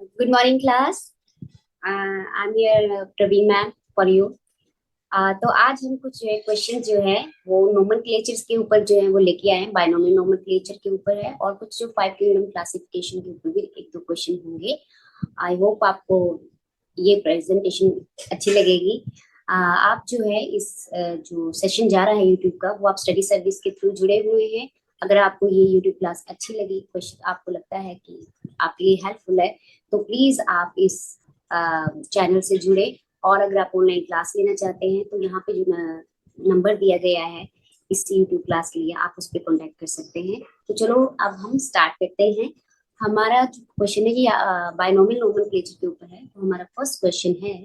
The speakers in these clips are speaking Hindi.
Good morning class. I am here Praveen ma'am for you. तो आज हम कुछ क्वेश्चन जो है वो नोमेनक्लेचर्स के ऊपर जो है वो लेके आए हैं, बायनोमियल नोमेनक्लेचर के ऊपर है, और कुछ जो फाइव किंगडम क्लासिफिकेशन के ऊपर भी एक दो क्वेश्चन होंगे। आई होप आपको ये प्रेजेंटेशन अच्छी लगेगी। आप जो है इस जो सेशन जा रहा है यूट्यूब का, वो आप स्टडी सर्विस के थ्रू जुड़े हुए हैं। अगर आपको ये यूट्यूब क्लास अच्छी लगी, क्वेश्चन आपको लगता है कि आपके लिए हेल्पफुल है, तो प्लीज आप इस चैनल से जुड़े। और अगर आप ऑनलाइन क्लास लेना चाहते हैं तो यहाँ पे जो नंबर दिया गया है इस यूट्यूब क्लास के लिए, आप उस पर कॉन्टेक्ट कर सकते हैं। तो चलो अब हम स्टार्ट करते हैं। हमारा जो क्वेश्चन है ये बायनोमियल नोमेनक्लेचर के ऊपर है। तो हमारा फर्स्ट क्वेश्चन है,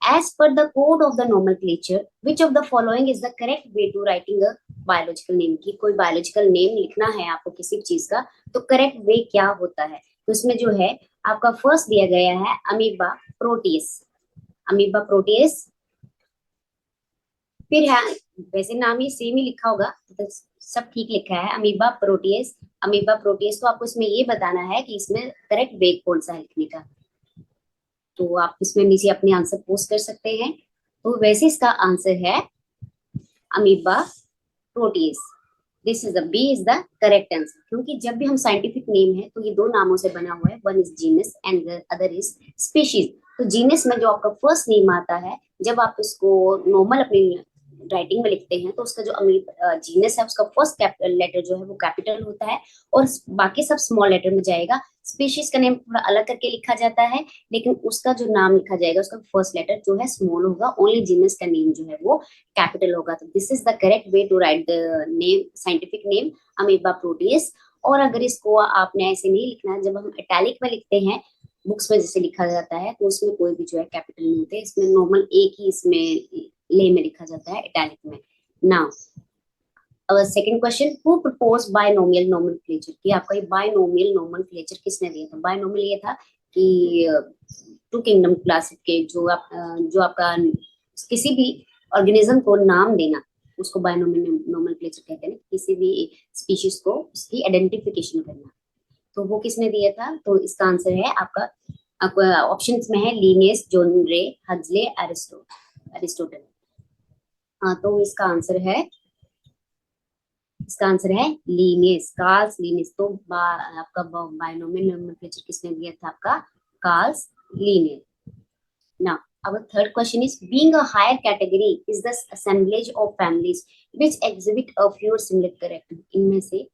as per the code of the nomenclature, which of the following is the correct way to writing a biological name? की कोई बायोलॉजिकल नेम लिखना है आपको किसी भी चीज का, तो करेक्ट वे क्या होता है? तो इसमें जो है आपका फर्स्ट दिया गया है अमीबा प्रोटीस। अमीबा प्रोटीस, फिर है, वैसे नाम ही सेम ही लिखा होगा तो सब ठीक लिखा है, अमीबा प्रोटीस। अमीबा प्रोटीस, तो आपको इसमें ये बताना है कि इसमें करेक्ट वे कौन सा है लिखने का। तो आप इसमें नीचे अपने आंसर पोस्ट कर सकते हैं। तो वैसे इसका आंसर है amoeba proteus. This is the B is the correct answer, क्योंकि जब भी हम साइंटिफिक नेम है तो ये दो नामों से बना हुआ है, one is genus and the other is species. तो जीनस में जो आपका फर्स्ट नेम आता है, जब आप उसको नॉर्मल अपनी राइटिंग में लिखते हैं तो उसका जो जीनस है उसका फर्स्ट कैपिटल लेटर जो है वो कैपिटल होता है, और बाकी सब स्मॉल लेटर में जाएगा। स्पीशीज का नेम थोड़ा अलग करके लिखा जाता है, लेकिन उसका जो नाम लिखा जाएगा उसका फर्स्ट लेटर जो है स्मॉल होगा, ओनली जीनस का नेम जो है वो कैपिटल होगा। तो this is the correct way to write the name, scientific name amoeba proteus. और अगर इसको आपने ऐसे नहीं लिखना है, जब हम इटैलिक में लिखते हैं बुक्स में जैसे लिखा जाता है, तो उसमें कोई भी जो है कैपिटल नहीं होते, इसमें नॉर्मल एक ही इसमें ले में लिखा जाता है, इटैलिक में। Now our second question, who propose binomial nomenclature? कि आपका ये बायनोमियल नोमेनक्लेचर किसने दिया था? बायनोमियल ये था कि टू किंगडम क्लासिक के जो आपका किसी भी ऑर्गेनिज्म को नाम देना, उसको बायनोमियल नोमेनक्लेचर कहते हैं। किसी भी स्पीशीज को उसकी आइडेंटिफिकेशन करना, तो वो किसने दिया था? तो इसका आंसर है आपका ऑप्शंस में है लिनियस, जॉन रे, हक्सले, एरिस्टोटल। हाँ, तो इसका आंसर है लीनियस, कार्ल्स लीनियस। तो आपका बायनोमियल नोमेनक्लेचर किसने दिया था? आपका Carl's Linnaeus. Now, our third question is, being a higher category is the assemblage of families which exhibit a fewer similar character. इनमें से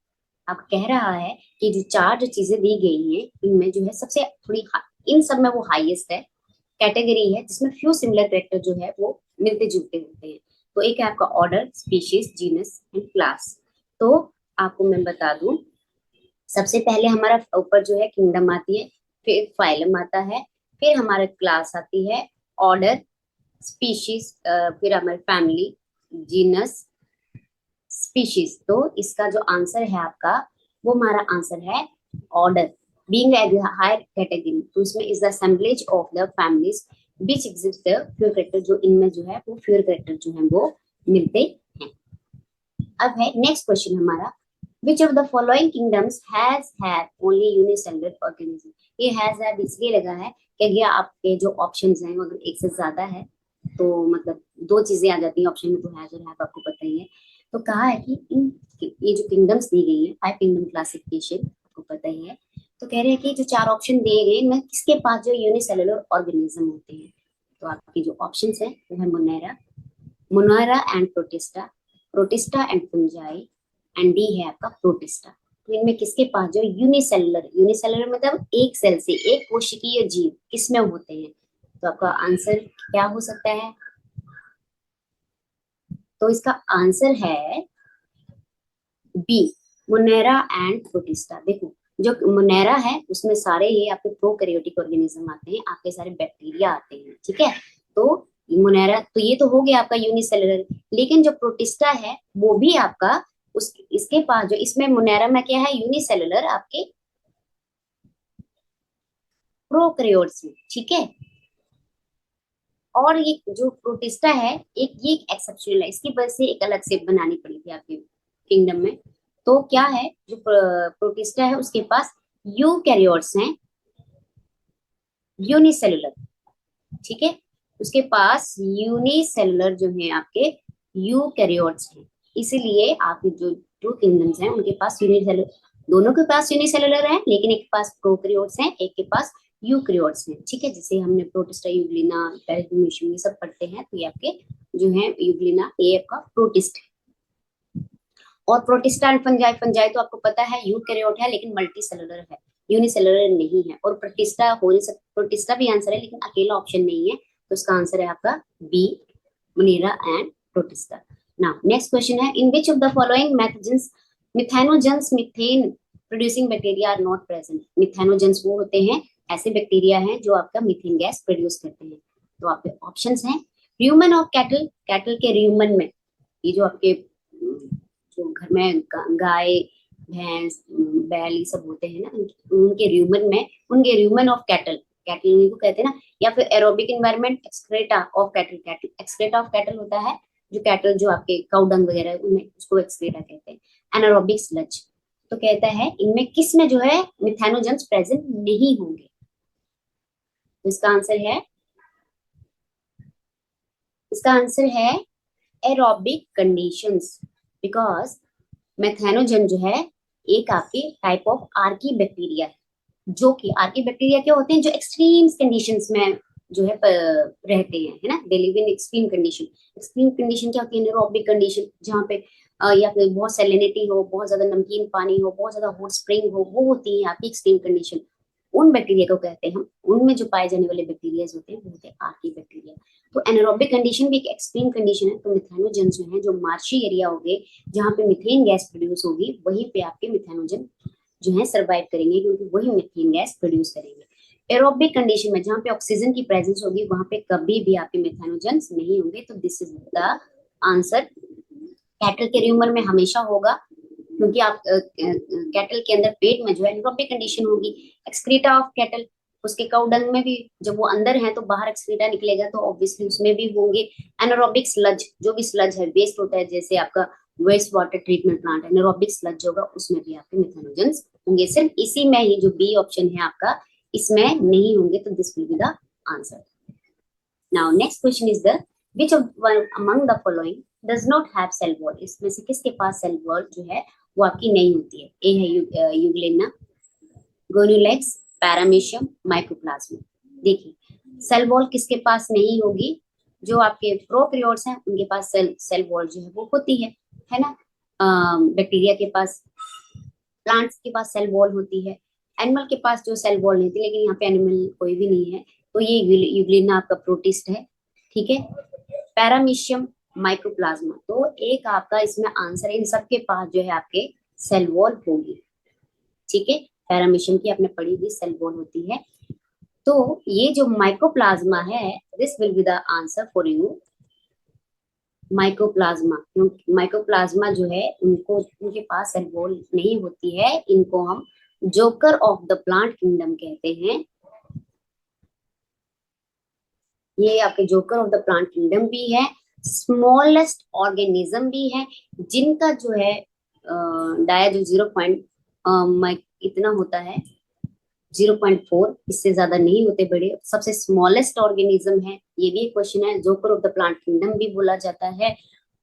अब कह रहा है कि जो चार जो चीजें दी गई हैं, इनमें जो है सबसे थोड़ी इन सब में वो हाईएस्ट है, कैटेगरी है जिसमें फ्यू सिमिलर कैरेक्टर जो है वो मिलते जुलते होते हैं। तो एक है आपका order, species, genus and class. तो आपको मैं बता दूं, सबसे पहले हमारा ऊपर जो है किंगडम आती है, फिर फाइलम आता है, फिर हमारा क्लास आती है, ऑर्डर, स्पीशीज, फिर हमारी फैमिली, जीनस, स्पीशीज। तो इसका जो आंसर है आपका, वो हमारा आंसर है order. Being a higher category, तो इसमें is the assemblage of the families which exist the fewer character, जो इनमें जो है वो फ्यूर कैरेक्टर जो है वो मिलते हैं। अब है नेक्स्ट क्वेश्चन हमारा, which of the following kingdoms has had only unicellular organism? ये has had इसलिए लगा है क्योंकि आपके जो ऑप्शंस हैं वो अगर एक से ज्यादा है तो मतलब दो चीजें आ जाती हैं ऑप्शन में, तो हैज और हैव आपको पता ही है। तो कहा है कि ये जो किंगडम्स दी गई है, फाइव किंगडम क्लासिफिकेशन आपको पता ही है, तो कह रहे हैं कि जो चार ऑप्शन दिए गए इनमें किसके पास जो यूनिसेलुलर ऑर्गेनिज्म होते हैं। तो आपकी जो ऑप्शंस हैं वो है Monera and protista, protista and fungi, and D है आपका प्रोटिस्टा। तो इनमें किसके पास जो यूनिसेलुलर मतलब एक सेल से, एक कोशिकीय जीव किसमें होते हैं? तो आपका आंसर क्या हो सकता है? तो इसका आंसर है बी, मोनेरा एंड प्रोटिस्टा। देखो, जो मोनेरा है उसमें सारे ये आपके प्रोकैरियोटिक ऑर्गेनिज्म आते हैं, आपके सारे बैक्टीरिया आते हैं, ठीक है। तो मोनेरा, तो ये तो हो गया आपका यूनिसेलुलर, लेकिन जो प्रोटिस्टा है वो भी आपका इसके पास जो, इसमें मोनेरा में क्या है? यूनिसेलुलर आपके प्रोकैरियोट्स में, ठीक है। और ये जो प्रोटिस्टा है ये एक एक्सेप्शनल है, इसकी वजह से एक अलग से बनानी पड़ी थी आपके किंगडम में। तो क्या है, जो प्रोटिस्टा है उसके पास यूकैरियोट्स हैं, यूनिसेलुलर, ठीक है। उसके पास यूनिसेलुलर जो है आपके यूकैरियोट्स हैं, इसीलिए आपके जो टू किंगडम्स हैं उनके पास यूनिसेलुलर, दोनों के पास यूनिसेलुलर है, लेकिन एक के पास प्रोकैरियोट्स हैं, एक के पास यूकैरियोट्स हैं, ठीक है। जैसे हमने प्रोटिस्टा, यूग्लिना, पैरामीशियम ये सब पढ़ते हैं, तो ये आपके जो है यूग्लिना ये आपका प्रोटिस्ट है। और प्रोटिस्टा एंड फंजाई, फंजाई तो आपको पता है यूकैरियोट है लेकिन मल्टी सेलुलर है, यूनिसेलुलर नहीं है। और प्रोटिस्टा हो नहीं सकता, प्रोटिस्टा भी आंसर है लेकिन अकेला ऑप्शन नहीं है, तो इसका आंसर है आपका B, Monera and Protista. Now next question है, in which of the following methogens methanogens methane producing bacteria are not present. Methanogens वो होते हैं, ऐसे बैक्टीरिया हैं जो आपका मीथेन गैस प्रोड्यूस करते हैं। तो आपके ऑप्शंस हैं, र्यूमन ऑफ कैटल, कैटल के र्यूमन में, ये जो आपके जो घर में गाय भैंस बैल ये सब होते हैं ना, उनके र्यूमन में, उनके र्यूमन ऑफ कैटल, कैटल उन्हीं को कहते हैं ना। या फिर aerobic environment, excreta of cattle, cattle excreta of cattle होता है जो कैटल जो आपके काउ डंग वगैरह है उनमें, उसको एक्सक्रेटा कहते हैं। एनारोबिक स्लज, तो कहता है इनमें किस में जो है मिथेनोजेंस प्रेजेंट नहीं होंगे। तो इसका आंसर है, इसका आंसर है एरोबिक कंडीशंस, बिकॉज मेथेनोजन जो है एक आपके टाइप ऑफ आर्की बैक्टीरिया है, जो कि आर्की बैक्टीरिया क्या होते हैं, जो एक्सट्रीम कंडीशंस में जो है रहते हैं, है ना, they live in extreme condition. Extreme condition क्या होती है, एनारोबिक कंडीशन, जहाँ पे या फिर बहुत सैलिनिटी हो, बहुत ज्यादा नमकीन पानी हो, बहुत ज्यादा हॉट स्प्रिंग हो, वो होती है आपकी एक्सट्रीम कंडीशन। उन बैक्टीरिया को कहते हैं हम, उनमें जो पाए जाने वाले बैक्टीरिया होते हैं वो होते हैं आर्की बैक्टीरिया। तो एनारोबिक कंडीशन भी एक एक्सट्रीम कंडीशन है। तो मिथेनोजन जो है, जो मार्शी एरिया हो गए जहाँ पे मिथेन गैस प्रोड्यूस होगी, वहीं पे आपके मिथेनोजन जो है सर्वाइव करेंगे, क्योंकि वही मिथेन गैस प्रोड्यूस करेंगे। एरोबिक कंडीशन में जहाँ पे ऑक्सीजन की प्रेजेंस होगी, वहां पे कभी भी आपके मिथेनोजन नहीं होंगे। तो this is the answer. Cattle के र्यूमर में हमेशा होगा, क्योंकि आप कैटल के अंदर पेट में जो है एनारोबिक कंडीशन होगी। एक्सक्रीटा ऑफ कैटल, उसके काउ डंग में भी जब वो अंदर है तो बाहर एक्सक्रीटा निकलेगा, तो ऑब्वियसली उसमें भी होंगे। एनारोबिक स्लज, जो भी स्लज है, वेस्ट होता है, जैसे आपका waste water treatment plant, anaerobic sludge होगा, उसमें भी आपके मिथेनोजेंस होंगे। सिर्फ इसी में ही जो बी ऑप्शन है आपका, इसमें नहीं होंगे। तो this will be the answer. Now next question is the which of one among the following does not have cell wall. इसमें से किसके पास सेल वॉल जो है वो आपकी नहीं होती है। ए है यूग्लेना, गोनुलेक्स, पैरामीशियम, माइकोप्लाज्मा। देखिए सेल वॉल किसके पास नहीं होगी, जो आपके प्रोकैरियोट्स हैं उनके पास सेल वॉल जो है वो होती है ना। बैक्टीरिया के पास, प्लांट्स के पास सेल वॉल होती है, एनिमल के पास जो सेल वॉल नहीं थी, लेकिन यहाँ पे एनिमल कोई भी नहीं है, तो ये यूग्लिना आपका प्रोटिस्ट है, ठीक है। पैरामीशियम, माइकोप्लाज्मा, तो एक आपका इसमें आंसर है, इन सबके पास जो है आपके सेल वॉल होगी, ठीक है। पैरामीशियम की आपने पढ़ी हुई सेल वॉल होती है। तो ये जो माइकोप्लाज्मा है, this will be the answer for you, mycoplasma. क्योंकि माइकोप्लाज्मा जो है उनको, उनके पास सेल वॉल नहीं होती है, इनको हम joker of the plant kingdom कहते हैं। ये आपके joker of the plant kingdom भी है, स्मॉलेस्ट ऑर्गेनिज्म भी है, जिनका जो है डाया जो 0. इतना होता है, 0.4, इससे ज्यादा नहीं होते बड़े, सबसे स्मॉलेस्ट ऑर्गेनिज्म है। ये भी एक क्वेश्चन है, joker of the plant kingdom भी बोला जाता है।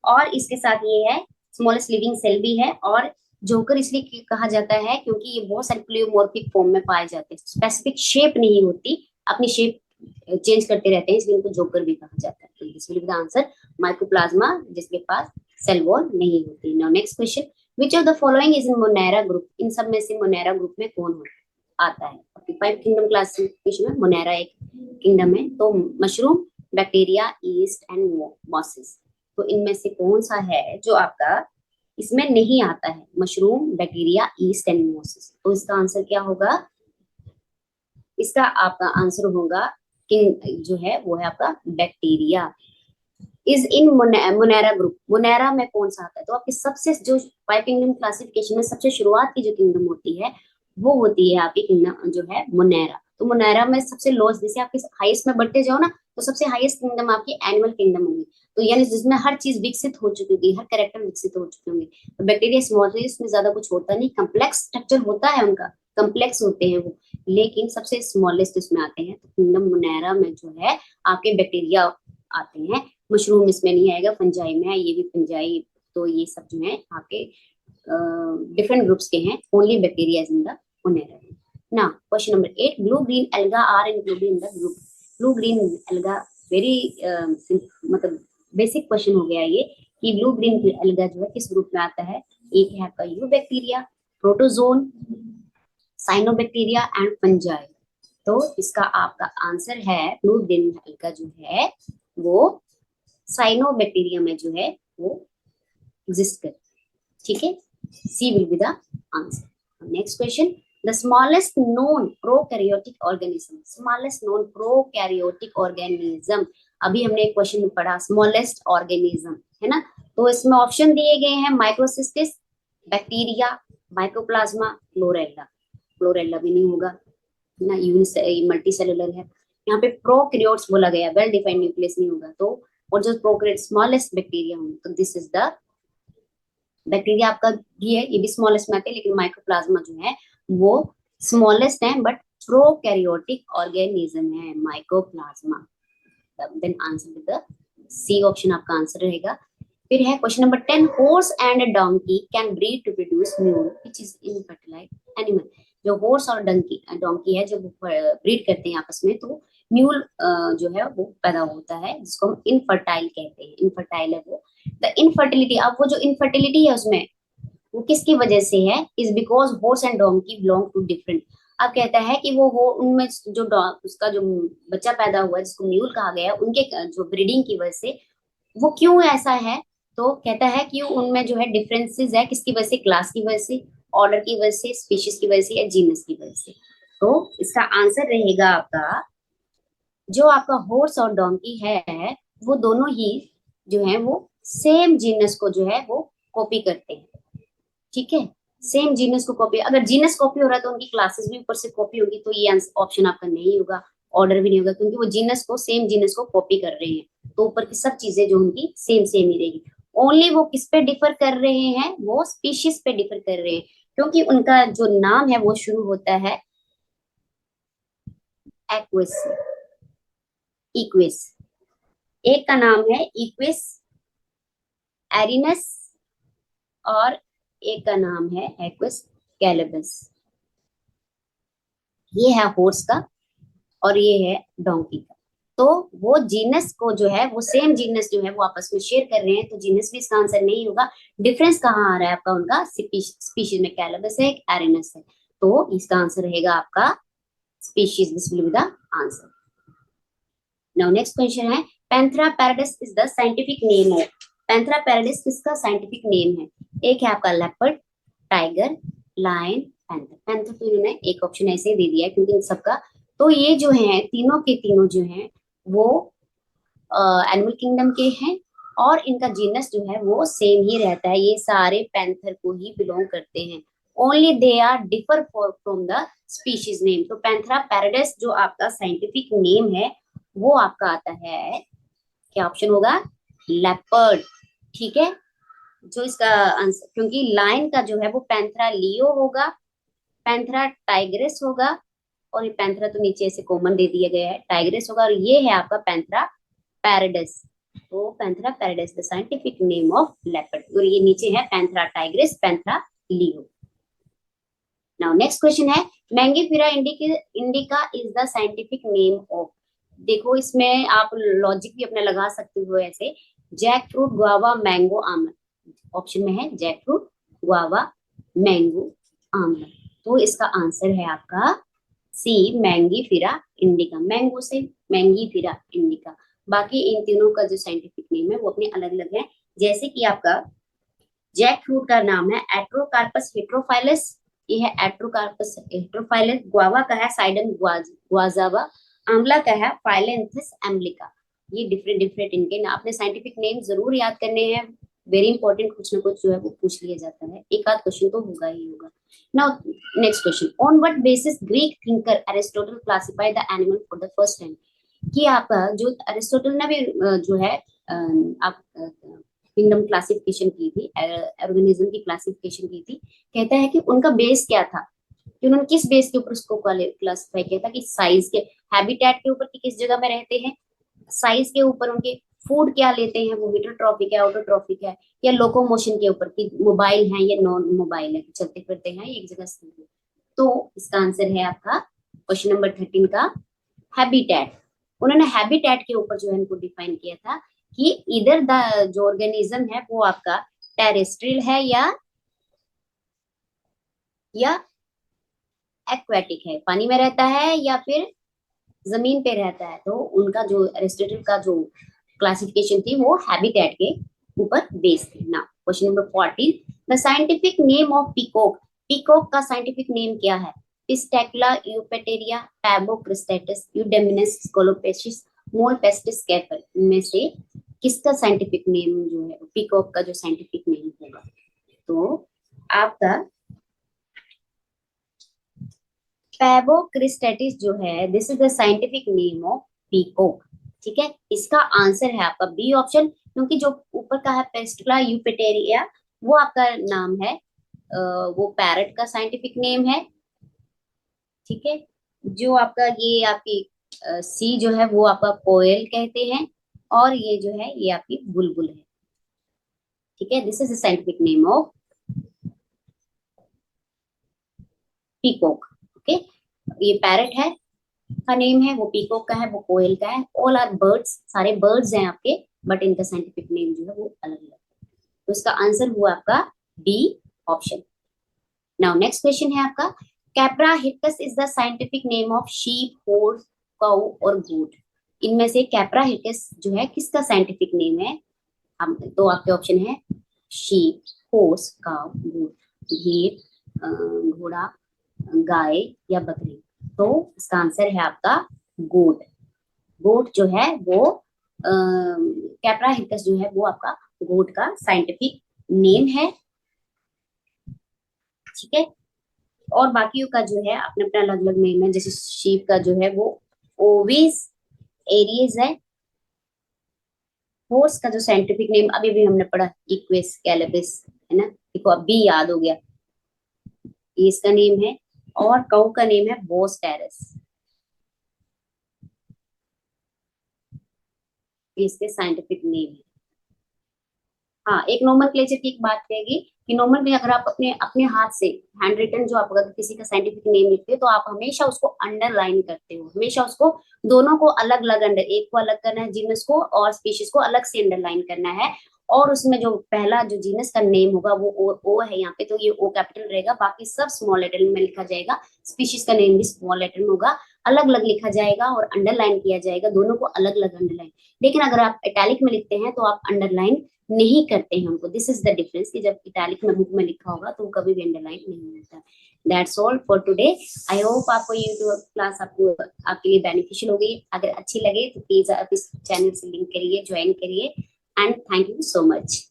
और इसके साथ ये है स्मॉलेस्ट लिविंग सेल भी है। और जोकर इसलिए कहा जाता है क्योंकि ये बहुत सारे प्लियोमॉर्फिक फॉर्म में पाए जाते हैं, स्पेसिफिक शेप नहीं होती, अपनी शेप चेंज करते रहते हैं, इसलिए इनको जोकर भी कहा जाता है। तो this will be the answer, mycoplasma, जिसके पास सेल वॉल नहीं होती। Now next question, which of the following is in Monera group. इन सब में से मोनेरा ग्रुप में कौन आता है। 5 किंगडम क्लासिफिकेशन में मोनेरा एक किंगडम है। तो mushroom, bacteria, east and mosses, तो इनमें से कौन सा है जो आपका इसमें नहीं आता है, mushroom, bacteria, east and mosses. तो इसका आंसर क्या होगा, इसका आपका आंसर होगा किंग जो है वो है आपका bacteria, is in Monera group. Monera में कौन सा आता है, तो आपकी सबसे जो 5 किंगडम क्लासिफिकेशन में सबसे शुरुआत की जो किंगडम होती है वो होती है आपकी किंगडम जो है मोनेरा। तो मोनेरा में सबसे लोएस्ट, जैसे आपके हाईएस्ट में बढ़ते जाओ ना, तो सबसे हाईएस्ट किंगडम आपकी एनिमल किंगडम होगी, तो यानी जिसमें हर चीज विकसित हो चुकी होगी, हर कैरेक्टर विकसित हो चुके होंगे। तो बैक्टीरिया स्मॉलेस्ट में ज्यादा कुछ होता नहीं, कम्प्लेक्स स्ट्रक्चर होता है उनका, कम्प्लेक्स होते हैं वो, लेकिन सबसे स्मॉलेस्ट इसमें आते हैं। तो किंगडम मोनेरा में जो है आपके बैक्टीरिया आते हैं, मशरूम इसमें नहीं आएगा, फंजाई में है, ये भी फंजाई। तो ये सब जो है आपके डिफरेंट ग्रुप्स के हैं, only bacteria in the Monera. ना question number 8, blue green alga are included in the group. Blue green alga very मतलब बेसिक क्वेश्चन हो गया ये कि ब्लू ग्रीन एल्गा जो है किस ग्रुप में आता है। एक है आपका you bacteria, protozoan, cyanobacteria and fungi. तो इसका आपका आंसर है ब्लू ग्रीन एल्गा जो है वो साइनोबैक्टीरिया में जो है वो एग्जिस्ट करता है। ठीक है, C will be the answer. Next question, the smallest known prokaryotic organism, smallest known prokaryotic organism। अभी हमने एक क्वेश्चन में पढ़ा स्मॉलेस्ट ऑर्गेनिज्म, है ना। तो इसमें ऑप्शन दिए गए हैं Microcystis, bacteria, mycoplasma, chlorella. Chlorella भी नहीं होगा ना, मल्टी सेलुलर है। यहाँ पे प्रोकैरियोट्स बोला गया, वेल डिफाइंड न्यूक्लियस नहीं होगा। तो और जो प्रोकैरियोट स्मॉलेस्ट बैक्टीरिया होंगे, तो दिस इज द बैक्टीरिया आपका भी है, ये भी स्मॉलेस्ट में आते हैं, लेकिन माइक्रोप्लाज्मा जो है वो स्मॉलेस्ट है बट प्रोकैरियोटिक ऑर्गेनिज्म है mycoplasma. Then answer with the C option आपका आंसर रहेगा। फिर है question number 10, horse and donkey can breed to produce mule which is infertilized animal. जो हॉर्स और डोंकी है जो ब्रीड करते हैं आपस में, तो म्यूल जो है वो पैदा होता है, जिसको हम इनफर्टाइल कहते हैं। इनफर्टाइल है वो। द इनफर्टिलिटी, अब वो जो इनफर्टिलिटी है उसमें वो किसकी वजह से है, is because horse and donkey belong to different. अब कहता है कि वो उनमें जो उसका जो बच्चा पैदा हुआ है जिसको म्यूल कहा गया है, उनके जो ब्रीडिंग की वजह से वो क्यों ऐसा है। तो कहता है कि उनमें जो है डिफरेंसेस है, किसकी वजह से, क्लास की वजह से, ऑर्डर की वजह से, स्पीशीज की वजह से, या जीनस की वजह से। तो इसका आंसर रहेगा आपका जो आपका हॉर्स और डोंकी है वो दोनों ही जो है वो सेम जीनस को जो है वो कॉपी करते हैं। ठीक है, सेम जीनस को कॉपी, अगर जीनस कॉपी हो रहा है तो उनकी क्लासेस भी ऊपर से कॉपी होगी, तो ये ऑप्शन आपका नहीं होगा, ऑर्डर भी नहीं होगा, क्योंकि वो जीनस को, सेम जीनस को कॉपी कर रहे हैं, तो ऊपर की सब चीजें जो उनकी सेम सेम ही रहेगी। ओनली वो किस पे डिफर कर रहे हैं, वो स्पीशीज पे डिफर कर रहे हैं, क्योंकि उनका जो नाम है वो शुरू होता है एक्विस से, इक्विस। एक का नाम है इक्विस एरिनस और एक का नाम है एक्विस कैलिबस। ये है हॉर्स का और ये है डोंकी का। तो वो जीनस को जो है वो सेम जीनस जो है वो आपस में शेयर कर रहे हैं, तो जीनस भी इसका आंसर नहीं होगा। डिफरेंस कहाँ आ रहा है आपका, उनका स्पीशीज में कैलिबस है, एरिनस है, तो इसका आंसर रहेगा आपका species. This will be the answer. Now next question है, Panthera pardus is the scientific name of. Panthera pardus किसका साइंटिफिक नेम है। एक है आपका leopard, tiger, lion, panther. Panther तो इन्होंने एक ऑप्शन ऐसे ही दे दिया है क्योंकि इन सबका, तो ये जो है तीनों के तीनों जो हैं वो एनिमल किंगडम के हैं और इनका जीनस जो है वो सेम ही रहता है, ये सारे पैंथर को ही बिलोंग करते हैं। Only they are differ from the species name. तो पैंथेरा पैराडिस जो आपका साइंटिफिक नेम है वो आपका आता है, क्या ऑप्शन होगा, लेपर्ड। ठीक है, जो इसका आंसर, क्योंकि लायन का जो है वो पैंथेरा लियो होगा, पैंथेरा टाइग्रेस होगा, और ये पैंथेरा तो नीचे से कॉमन दे दिया गया है, टाइग्रेस होगा, और ये है आपका पैंथेरा पैराडिस। तो Panthera pardus the scientific name of leopard, और ये नीचे है Panthera tigris, Panthera leo. Now next question है, Mangifera indica is the scientific name of. देखो इसमें आप लॉजिक भी अपना लगा सकते हो ऐसे, jackfruit, guava, mango, amla. Option में है jackfruit, guava, mango, amla. तो इसका आंसर है आपका सी, मैंगीफेरा इंडिका। मैंगो से मैंगीफेरा इंडिका। बाकी इन तीनों का जो साइंटिफिक नेम है वो अपने अलग अलग है। जैसे कि आपका जैक फ्रूट का नाम है एट्रोकार्पस हेट्रोफाइलस, ये है एट्रोकार्पस हेट्रोफाइलस। गुआवा का है साइडम गुआजावा, आंवला का है फाइलेंथस एम्ब्लिका। ये डिफरेंट डिफरेंट इनके आपने साइंटिफिक नेम जरूर याद करने हैं, वेरी इंपॉर्टेंट, कुछ ना कुछ जो है वो पूछ लिया जाता है, एक आध क्वेश्चन तो होगा ही होगा। Now next question, on what basis Greek thinker Aristotle classify the animal for the first time. कि आपका जो एरिस्टोटल ने भी जो है आप किंगडम क्लासिफिकेशन की थी, ऑर्गेनिज्म की क्लासिफिकेशन की थी, कहता है कि उनका बेस क्या था। कि उन्होंने किस बेस के ऊपर उसको क्लासिफाई किया था कि साइज के, हैबिटेट के ऊपर कि किस जगह में रहते हैं, साइज के ऊपर उनके फूड क्या लेते हैं, वो हीटरोट्रॉफिक है ऑटोट्रॉफिक है, या लोकोमोशन के ऊपर कि मोबाइल है या नॉन मोबाइल है, चलते फिरते हैं एक जगह से। तो इसका आंसर है आपका क्वेश्चन नंबर 13 का हैबिटेट। उन्होंने हैबिटेट के ऊपर जो है इनको डिफाइन किया था कि इधर द जो ऑर्गेनिज्म है वो आपका टेरेस्ट्रियल है या एक्वेटिक है, पानी में रहता है या फिर जमीन पे रहता है। तो उनका जो एरिस्टोटल का जो क्लासिफिकेशन थी वो हैबिटेट के ऊपर बेस्ड थी। ना question number 14, the scientific name of peacock. Peacock का साइंटिफिक नेम क्या है? पिस्टैकुला, यूपेटेरिया, पैबोक्रिस्टेटिस, यूडेमिनस, स्कोलोपेसिस, मोलपेस्टिस कैपर, इनमें से किसका साइंटिफिक नेम जो है पीकॉक का जो साइंटिफिक नेम होगा? तो आपका पैबोक्रिस्टेटिस जो है, this is the scientific name of peacock. ठीक है, इसका आंसर है आपका बी ऑप्शन, क्योंकि जो ऊपर का है पेस्टुला यूपेटेरिया वो आपका नाम है, वो पैरट का साइंटिफिक नेम है। ठीक है, जो आपका ये आपकी सी जो है वो आपका कोयल कहते हैं, और ये जो है ये आपकी बुलबुल है। ठीक है, this is the scientific name of peacock. Okay, ये पैरट है का नेम है, वो पीकॉक का है, वो कोयल का है। ऑल आर बर्ड्स, सारे बर्ड्स हैं आपके, बट इनका साइंटिफिक नेम जो है वो अलग अलग है। तो इसका आंसर हुआ आपका B option. Now next question है आपका, Capra hircus is the scientific name of sheep, horse, cow और गोट। इनमें से कैप्रा हिरकस जो है किसका साइंटिफिक नेम है? हम तो आपके ऑप्शन है शीप, हॉर्स, काऊ, गोट, भेड़, घोड़ा, गाय या बकरी। तो इसका आंसर है आपका गोट। गोट जो है वो कैप्रा हिरकस जो है वो आपका गोट का साइंटिफिक नेम है। ठीक है, और बाकियों का जो है अपना अपना अलग अलग नेम है, जैसे शीप का जो है वो ओविस एरियस है। हॉर्स का जो साइंटिफिक नेम अभी भी हमने पढ़ा इक्वेस कैलिबिस है ना, देखो अब भी याद हो गया, ये इसका नेम है। और काऊ का नेम है बोस टेरेस, इसके साइंटिफिक नेम है। हाँ, एक नोमेनक्लेचर की एक बात रहेगी कि नॉर्मल में अगर आप अपने अपने हाथ से हैंड रिटन जो आप अगर किसी का साइंटिफिक नेम लिखते हो तो आप हमेशा उसको अंडरलाइन करते हो, हमेशा उसको दोनों को अलग अलग अंडर, एक को अलग करना है जीनस को, और स्पीशीज को अलग से अंडरलाइन करना है। और उसमें जो पहला जो जीनस का नेम होगा वो ओ है यहाँ पे, तो ये ओ कैपिटल रहेगा, बाकी सब स्मॉल लेटर में लिखा जाएगा। स्पीशीज का नेम भी स्मॉल लेटर में होगा, अलग अलग लिखा जाएगा और अंडरलाइन किया जाएगा, दोनों को अलग अलग अंडरलाइन। लेकिन अगर आप इटैलिक में लिखते हैं तो आप अंडरलाइन नहीं करते हैं उनको। दिस इज द डिफरेंस, कि जब इटैलिक में बुक में लिखा होगा तो कभी भी अंडरलाइन नहीं होता। That's all for today. I hope आपको ये क्लास आपको आपके लिए बेनिफिशियल होगी। अगर अच्छी लगे तो प्लीज आप इस चैनल से लिंक करिए, ज्वाइन करिए, and thank you so much.